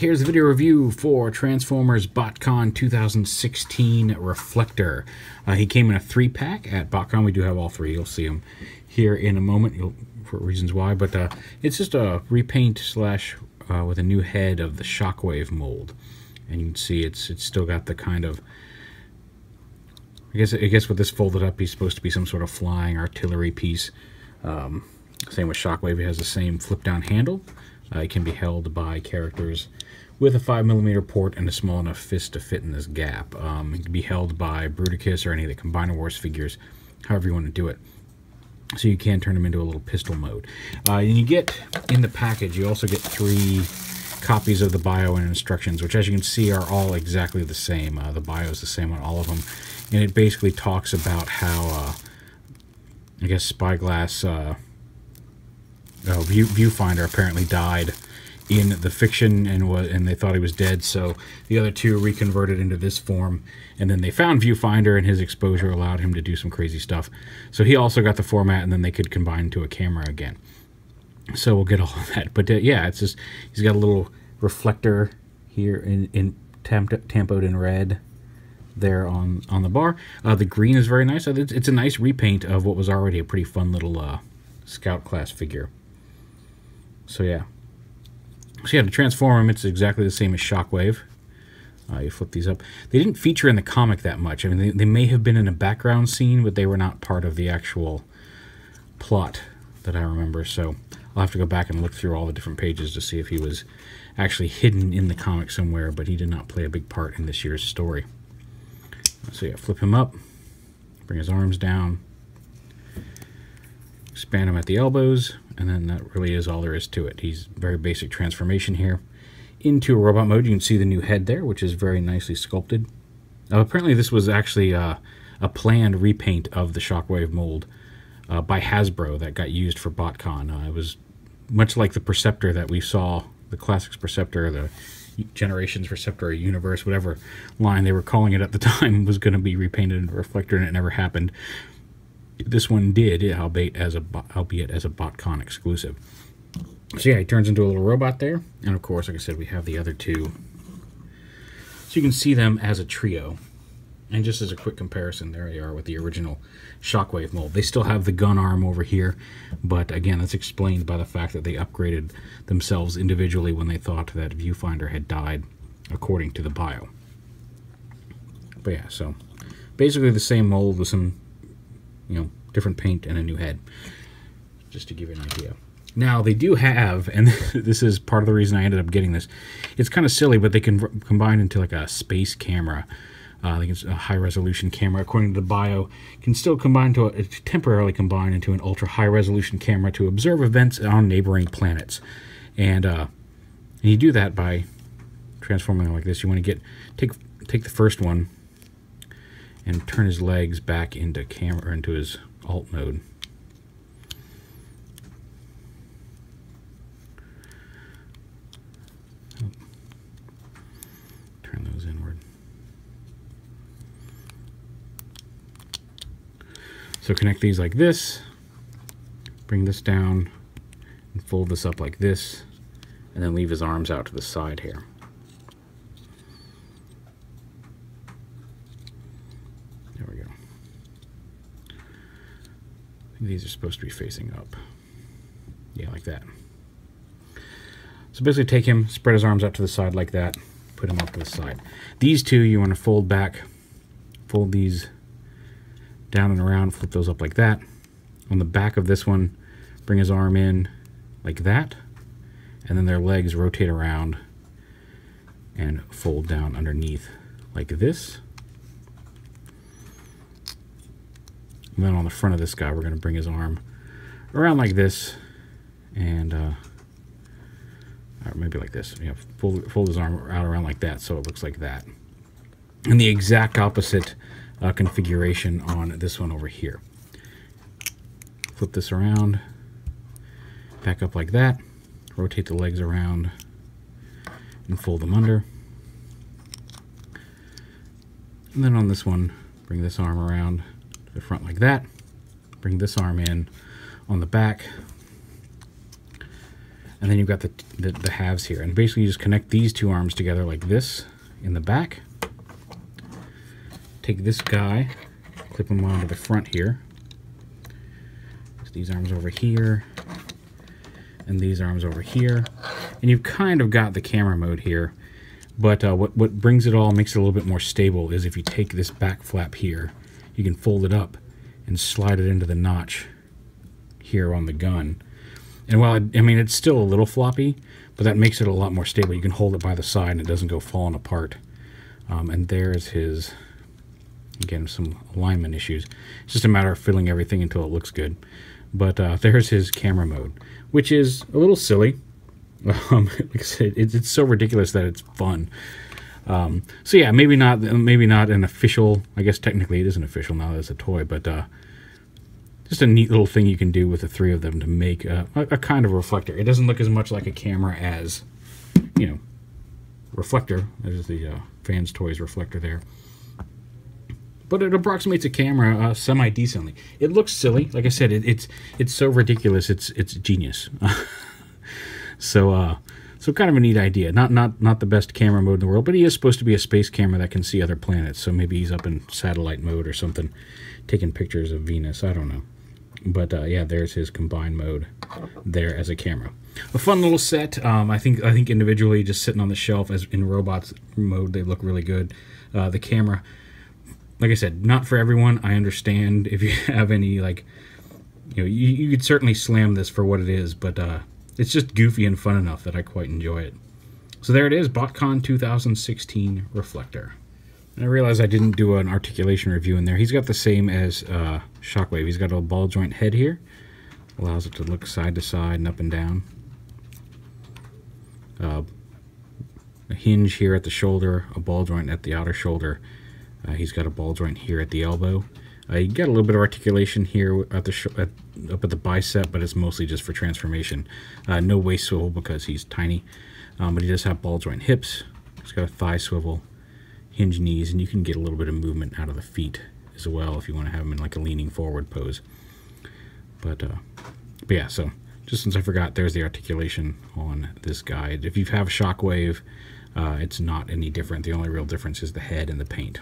here's a video review for Transformers Botcon 2016 Reflector. He came in a 3-pack at Botcon. We do have all three. You'll see them here in a moment for reasons why. But it's just a repaint slash with a new head of the Shockwave mold. And you can see it's still got the kind of... I guess with this folded up, he's supposed to be some sort of flying artillery piece. Same with Shockwave. It has the same flip-down handle. It can be held by characters with a 5mm port and a small enough fist to fit in this gap. It can be held by Bruticus or any of the Combiner Wars figures, however you want to do it. So you can turn them into a little pistol mode. And you get, in the package, you also get 3 copies of the bio and instructions, which as you can see are all exactly the same. The bio is the same on all of them. And it basically talks about how, I guess, Spyglass... Viewfinder apparently died in the fiction and they thought he was dead, so the other two reconverted into this form, and then they found Viewfinder and his exposure allowed him to do some crazy stuff. So he also got the format, and then they could combine into a camera again. So we'll get all of that. But yeah, it's just he's got a little reflector here in tempoed in red there on the bar. The green is very nice. It's a nice repaint of what was already a pretty fun little Scout class figure. So yeah, to transform him, it's exactly the same as Shockwave. You flip these up. They didn't feature in the comic that much. I mean, they may have been in a background scene, but they were not part of the actual plot that I remember. So I'll have to go back and look through all the different pages to see if he was actually hidden in the comic somewhere, but he did not play a big part in this year's story. So yeah, flip him up, bring his arms down, expand him at the elbows, and then that really is all there is to it. He's very basic transformation here. Into a robot mode, you can see the new head there, which is very nicely sculpted. Apparently this was actually a planned repaint of the Shockwave mold by Hasbro that got used for Botcon. It was much like the Perceptor that we saw, the Classics Perceptor, the Generations Perceptor, or Universe, whatever line they were calling it at the time, was going to be repainted into a Reflector, and it never happened. This one did, albeit as a Botcon exclusive. So yeah, he turns into a little robot there. And of course, like I said, we have the other two. So you can see them as a trio. And just as a quick comparison, there they are with the original Shockwave mold. They still have the gun arm over here. But again, that's explained by the fact that they upgraded themselves individually when they thought that Viewfinder had died, according to the bio. But yeah, so basically the same mold with some, different paint and a new head, just to give you an idea. Now, they do have, and this is part of the reason I ended up getting this, it's kind of silly, but they can combine into like a space camera. I think it's a high-resolution camera. According to the bio, can still combine to temporarily combine into an ultra-high-resolution camera to observe events on neighboring planets. And you do that by transforming like this. You want to take the first one and turn his legs back into camera, into his alt mode. Turn those inward. So connect these like this, bring this down, and fold this up like this, and then leave his arms out to the side here. There we go. These are supposed to be facing up. Yeah, like that. So basically take him, spread his arms out to the side like that, put him off to the side. These two you want to fold back, fold these down and around, flip those up like that. On the back of this one, bring his arm in like that, and then their legs rotate around and fold down underneath like this. And then on the front of this guy, we're going to bring his arm around like this, and or maybe like this. Fold his arm out around like that, so it looks like that. And the exact opposite configuration on this one over here. Flip this around, back up like that, rotate the legs around, and fold them under. And then on this one, bring this arm around to the front like that, bring this arm in on the back, And then you've got the halves here. And basically you just connect these two arms together like this in the back. Take this guy, clip him onto the front here. So these arms over here, and these arms over here. And you've kind of got the camera mode here. But what brings it all, makes it a little bit more stable, is if you take this back flap here, you can fold it up and slide it into the notch here on the gun. And while I mean, it's still a little floppy, but that makes it a lot more stable. You can hold it by the side and it doesn't go falling apart. And there's his, again, some alignment issues. It's just a matter of fiddling everything until it looks good. But there's his camera mode, which is a little silly. Like I said, it's so ridiculous that it's fun. So yeah, maybe not an official, I guess technically it isn't official now that it's a toy, but just a neat little thing you can do with the three of them to make a kind of reflector. It doesn't look as much like a camera as, you know, reflector. There's the Fans Toys reflector there. But it approximates a camera semi-decently. It looks silly. Like I said, it's so ridiculous, it's genius. So kind of a neat idea. Not the best camera mode in the world, but he is supposed to be a space camera that can see other planets. So maybe he's up in satellite mode or something, taking pictures of Venus. I don't know. But yeah, there's his combined mode there as a camera. A fun little set. I think individually, just sitting on the shelf as in robots mode, they look really good. The camera, like I said, not for everyone. I understand if you have any, like, you know, you could certainly slam this for what it is, but it's just goofy and fun enough that I quite enjoy it. So there it is, Botcon 2016 Reflector. And I realized I didn't do an articulation review in there. He's got the same as Shockwave. He's got a ball joint head here. Allows it to look side to side and up and down. A hinge here at the shoulder, a ball joint at the outer shoulder. He's got a ball joint here at the elbow. You got a little bit of articulation here at the up at the bicep, but it's mostly just for transformation. No waist swivel because he's tiny, but he does have ball joint hips. He's got a thigh swivel, hinge knees, and you can get a little bit of movement out of the feet as well if you want to have him in like a leaning forward pose. But yeah, so just since I forgot, there's the articulation on this guy. If you have Shockwave, it's not any different. The only real difference is the head and the paint.